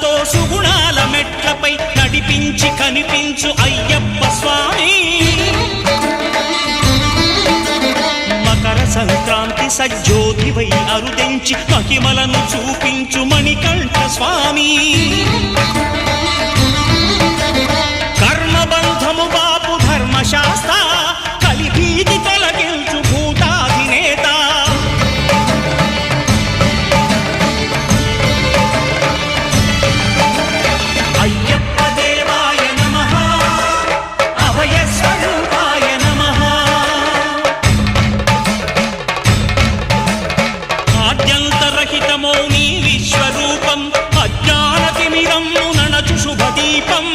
సుఖాలతో సుగుణాల మెట్లపై నడిపించి కనిపించు అయ్యప్ప స్వామి. మకర సంక్రాంతి సజ్జోతివై అరుదెంచి మహిమలను చూపించు మణికంఠ స్వామి. కర్మబంధము బాపు ధర్మశాస్త్ర కలిభీతి తొలగించు భూతాధినేత. అయ్యప్ప దేవాయ నమః, అభయ స్వరూపాయ నమః. ఆద్యంతరహితమో నీ విశ్వరూపం, అజ్ఞానతిమిరం నణచు శుభదీపం.